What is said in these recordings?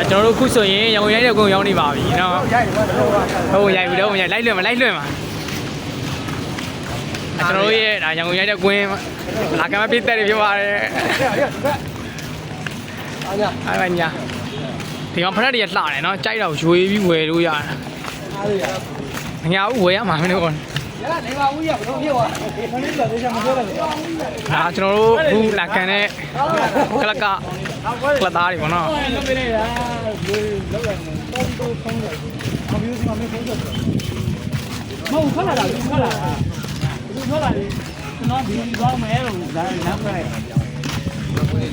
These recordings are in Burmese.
ကျွန်တော်တို့ခုဆိုရင်ရန်ကုန်ရိုက်တဲ့ကုန်ရောက်နေပါပြီနော်ဟုတ်ရိုက်ပြီတော့ရိုက်လိုက်လွှင့်မှာကျွန်တော်တို့ရဲ့ဒါရန်ကုန်ရိုက်တဲ့ကွင်းလာကမ်းမပြည့်တဲ့ဖြစ်ပါတယ်အားပါညာဒီကောင်ဖရက်တွေလှတယ်နော်ကြိုက်တော့ရွေးပြီးဝယ်လို့ရတယ်ညာဦးဝယ်ရမှာမင်းတို့နေပါဦးရဘလို့ဖြစ်သွားခဏလေးတော့သေချာမပြောရဘူးဒါကျွန်တော်တို့ခုလာကန်တဲ့ကလကသားတွေပေါ့နော်လုပ်ပေးနေတာလောက်ရတယ်တုံးတုံးဆုံးတယ်အမျိုးစီမမေးဆုံးတယ်မဟုတ်ခက်လာတာခက်လာတာဘူးခက်လာတယ်ကျွန်တော်ဒီကောင်းမဲလို့လမ်းခွဲ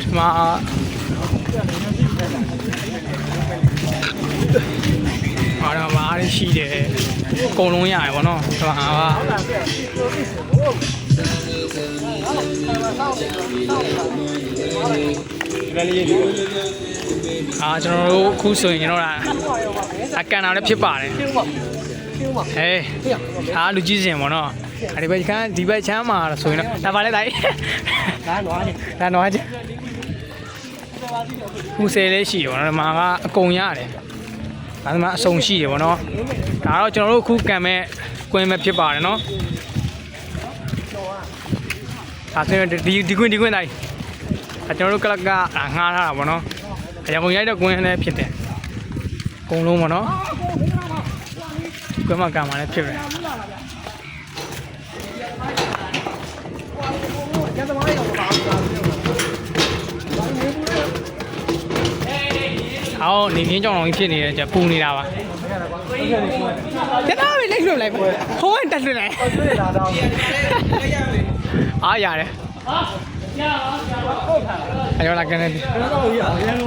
ဒီမှာအားတော့မားရရှိတယ်အကုန်လုံးရတယ်ပေါ့နော်ဒီမှာကကျွန်တော်တို့ခုဆိုရင်ကျွန်တော်အကန်တာလည်းဖြစ်ပါတယ်ဟေးလူကြီးစင်ပေါ့နော်ဒီဘက်ချမ်းမှာဆိုရင်တော့ဒါပါလေတိုင်းဒါနွားနေဒါနွားချင်းခုဆယ်လေးရှိတယ်ပေါ့နော်ဒီမှာကအကုန်ရတယ်ဒါမှအစုံရှိတယ်ပေါ့နော်ဒါတော့ကျွန်တော်တို့ခုကန်မဲ့ကွင်းမဲ့ဖြစ်ပါတယ်နော်ဒါဆိုရင်ဒီကွင်းတိုင်းကျွန်တော်တို့ကလကငှားထားတာပေါ့နော်ရန်ကုန်ရိုက်တဲ့ကွင်းလည်းဖြစ်တယ်အကုန်လုံးပေါ့နော်ကွင်းမှာကန်မှာလည်းဖြစ်တယ်အော်နေပြင်းကြောင်လုံးဖြစ်နေတယ်ကြပူနေတာပါကျတော့လိုက်လွတ်လိုက်ဟိုးတက်လွတ်လိုက်အားရတယ်အဲ့တော့လာကနေ